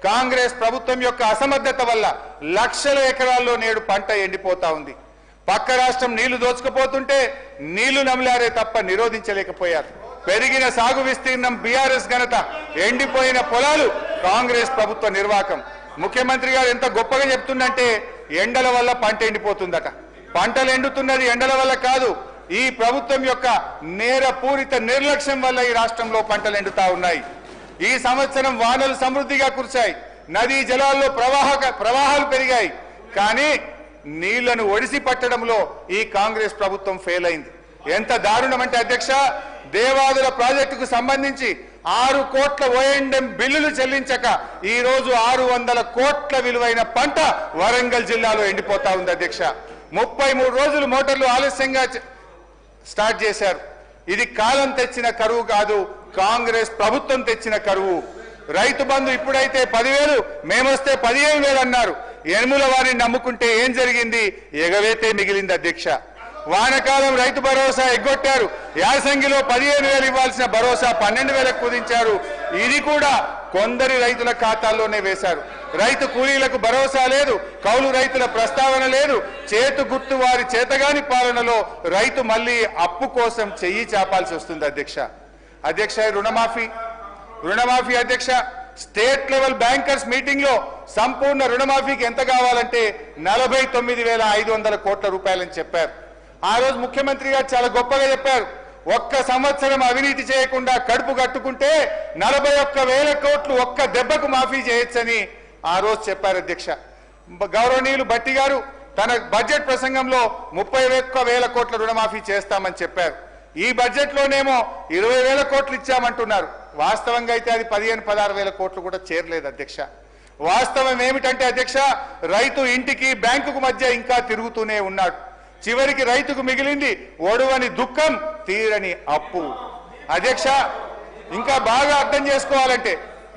కాంగ్రెస్ ప్రభుత్వం యొక్క అసమర్థత వల్ల లక్షల ఎకరాల్లో నేడు పంట ఎండిపోతా ఉంది. పక్క రాష్ట్రం నీళ్లు దోచుకుపోతుంటే నీళ్లు నమిలారే తప్ప నిరోధించలేకపోయారు. పెరిగిన సాగు విస్తీర్ణం బీఆర్ఎస్ ఘనత, ఎండిపోయిన పొలాలు కాంగ్రెస్ ప్రభుత్వ నిర్వాకం. ముఖ్యమంత్రి గారు ఎంత గొప్పగా చెప్తుందంటే ఎండల వల్ల పంట ఎండిపోతుందట. పంటలు ఎండుతున్నది ఎండల వల్ల కాదు, ఈ ప్రభుత్వం యొక్క నేరపూరిత నిర్లక్ష్యం వల్ల ఈ రాష్ట్రంలో పంటలు ఎండుతా ఉన్నాయి. ఈ సంవత్సరం వానలు సమృద్ధిగా కురిశాయి, నదీ జలాల్లో ప్రవాహాలు పెరిగాయి. కానీ నీళ్లను ఒడిసి పట్టడంలో ఈ కాంగ్రెస్ ప్రభుత్వం ఫెయిల్ అయింది. ఎంత దారుణం అంటే అధ్యక్ష, దేవాదుల ప్రాజెక్టుకు సంబంధించి 6 కోట్ల ఓఎండ్ఎం బిల్లులు చెల్లించక ఈ రోజు 600 కోట్ల విలువైన పంట వరంగల్ జిల్లాలో ఎండిపోతా ఉంది అధ్యక్ష. 33 రోజులు మోటార్లు ఆలస్యంగా స్టార్ట్ చేశారు. ఇది కాలం తెచ్చిన కరువు కాదు, కాంగ్రెస్ ప్రభుత్వం తెచ్చిన కరువు. రైతు బంధు ఇప్పుడైతే 10,000, మేమొస్తే 15,000 అన్నారు. ఎనుముల వారిని నమ్ముకుంటే ఏం జరిగింది? ఎగవేతే మిగిలింది అధ్యక్ష. వానకాలం రైతు భరోసా ఎగ్గొట్టారు. యాసంగిలో 15,000 ఇవ్వాల్సిన భరోసా 12,000 కుదించారు. ఇది కూడా కొందరి రైతుల ఖాతాల్లోనే వేశారు. రైతు కూలీలకు భరోసా లేదు, కౌలు రైతుల ప్రస్తావన లేదు. చేతు గుర్తు వారి చేతగాని పాలనలో రైతు మళ్ళీ అప్పు కోసం చెయ్యి చాపాల్సి వస్తుంది అధ్యక్ష. రుణమాఫీ అధ్యక్ష, స్టేట్ లెవెల్ బ్యాంకర్స్ మీటింగ్ లో సంపూర్ణ రుణమాఫీకి ఎంత కావాలంటే 49,500 కోట్ల రూపాయలని చెప్పారు. ఆ రోజు ముఖ్యమంత్రి గారు చాలా గొప్పగా చెప్పారు. ఒక్క సంవత్సరం అవినీతి చేయకుండా కడుపు కట్టుకుంటే 41,000 కోట్లు ఒక్క దెబ్బకు మాఫీ చేయొచ్చని ఆ రోజు చెప్పారు అధ్యక్ష. గౌరవనీయులు భట్టి గారు తన బడ్జెట్ ప్రసంగంలో 31,000 కోట్ల రుణమాఫీ చేస్తామని చెప్పారు. ఈ బడ్జెట్ లోనేమో 20,000 కోట్లు ఇచ్చామంటున్నారు. వాస్తవంగా అయితే అది 15,000-16,000 కోట్లు కూడా చేరలేదు అధ్యక్ష. వాస్తవం ఏమిటంటే అధ్యక్ష, రైతు ఇంటికి బ్యాంకుకు మధ్య ఇంకా తిరుగుతూనే ఉన్నాడు. చివరికి రైతుకు మిగిలింది ఒడవని దుఃఖం, తీరని అప్పు. అధ్యక్ష, ఇంకా బాగా అర్థం చేసుకోవాలంటే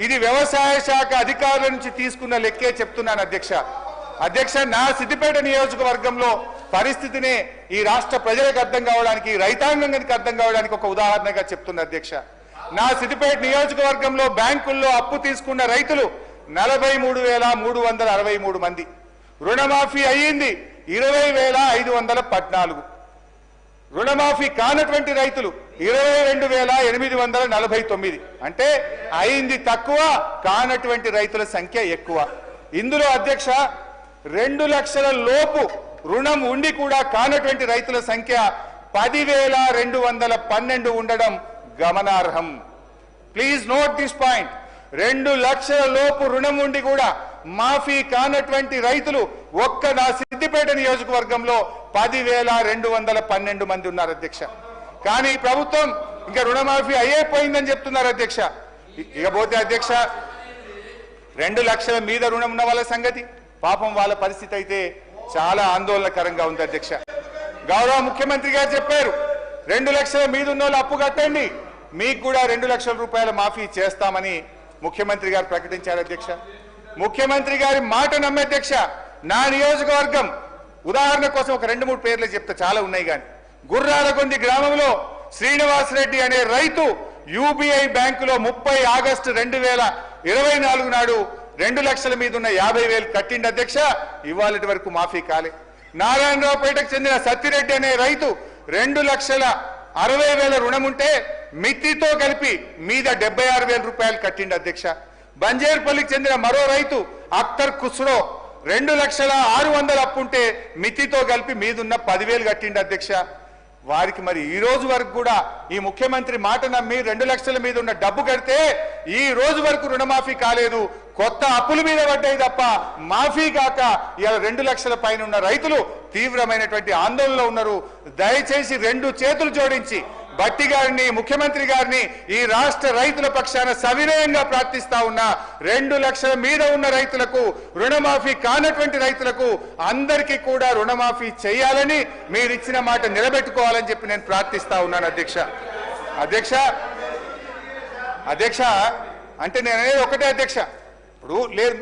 ఇది వ్యవసాయ శాఖ అధికారుల నుంచి తీసుకున్న లెక్కే చెప్తున్నాను అధ్యక్ష. నా సిద్దిపేట నియోజకవర్గంలో పరిస్థితినే ఈ రాష్ట్ర ప్రజలకు అర్థం కావడానికి, రైతాంగానికి అర్థం కావడానికి ఒక ఉదాహరణగా చెప్తున్నా అధ్యక్ష. నా సిద్దిపేట నియోజకవర్గంలో బ్యాంకుల్లో అప్పు తీసుకున్న రైతులు 43,363 మంది. రుణమాఫీ అయ్యింది 20,514. రుణమాఫీ కానటువంటి రైతులు 22,849. అంటే అయింది తక్కువ, కానటువంటి రైతుల సంఖ్య ఎక్కువ. ఇందులో అధ్యక్ష 2 లక్షల లోపు రుణం ఉండి కూడా కానటువంటి రైతుల సంఖ్య 10,212 ఉండడం గమనార్హం. Please note this point. 2 లక్షల లోపు రుణం ఉండి కూడా మాఫీ కానటువంటి రైతులు ఒక్క నా సిద్దిపేట నియోజకవర్గంలో 10,212 మంది ఉన్నారు అధ్యక్ష. కానీ ప్రభుత్వం ఇంకా రుణమాఫీ అయ్యేపోయిందని చెప్తున్నారు అధ్యక్ష. ఇకపోతే అధ్యక్ష 2 లక్షల మీద రుణం ఉన్న వాళ్ళ సంగతి, పాపం వాళ్ళ పరిస్థితి అయితే చాలా ఆందోళనకరంగా ఉంది అధ్యక్ష. గౌరవ ముఖ్యమంత్రి గారు చెప్పారు 2 లక్షల మీద ఉన్న వాళ్ళు అప్పు కట్టండి, మీకు కూడా 2 లక్షల రూపాయల మాఫీ చేస్తామని ముఖ్యమంత్రి గారు ప్రకటించారు అధ్యక్ష. ముఖ్యమంత్రి గారి మాట నమ్మే అధ్యక్ష. నా నియోజకవర్గం ఉదాహరణ కోసం ఒక 2-3 పేర్లు చెప్తే చాలా ఉన్నాయి. కానీ గుర్రాలగొంది గ్రామంలో శ్రీనివాసరెడ్డి అనే రైతు యూబీఐ బ్యాంకులో 30 ఆగస్టు 2024 నాడు 2 లక్షల మీద ఉన్న 50,000 కట్టిండి అధ్యక్ష. ఇవాళటి వరకు మాఫీ కాలే. నారాయణరావుపేటకు చెందిన సత్తిరెడ్డి అనే రైతు 2,60,000 రుణం ఉంటే మిత్తితో కలిపి మీద 76,000 రూపాయలు కట్టిండి అధ్యక్ష. బంజేర్పల్లికి చెందిన మరో రైతు అఖ్తర్ ఖుస్రో 2,06,000 అప్పుంటే మిత్తితో కలిపి మీదున్న 10,000 కట్టిండి అధ్యక్ష. వారికి మరి ఈ రోజు వరకు కూడా ఈ ముఖ్యమంత్రి మాట నమ్మి 2 లక్షల మీద ఉన్న డబ్బు కడితే ఈ రోజు వరకు రుణమాఫీ కాలేదు. కొత్త అప్పుల మీద పడ్డాయి తప్ప మాఫీ కాక ఇలా 2 లక్షల పైన ఉన్న రైతులు తీవ్రమైనటువంటి ఆందోళనలో ఉన్నారు. దయచేసి 2 చేతులు జోడించి భట్టి గారిని, ముఖ్యమంత్రి గారిని ఈ రాష్ట్ర రైతుల పక్షాన సవినయంగా ప్రార్థిస్తా ఉన్నా. 2 లక్షల మీద ఉన్న రైతులకు, రుణమాఫీ కానటువంటి రైతులకు అందరికీ కూడా రుణమాఫీ చేయాలని, మీరు ఇచ్చిన మాట నిలబెట్టుకోవాలని చెప్పి నేను ప్రార్థిస్తా ఉన్నాను అధ్యక్ష. అంటే నేను అనేది ఒకటే అధ్యక్ష. ఇప్పుడు లేదు,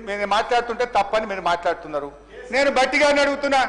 మీరు మాట్లాడుతుంటే తప్పని మీరు మాట్లాడుతున్నారు. నేను భట్టి గారిని అడుగుతున్నా,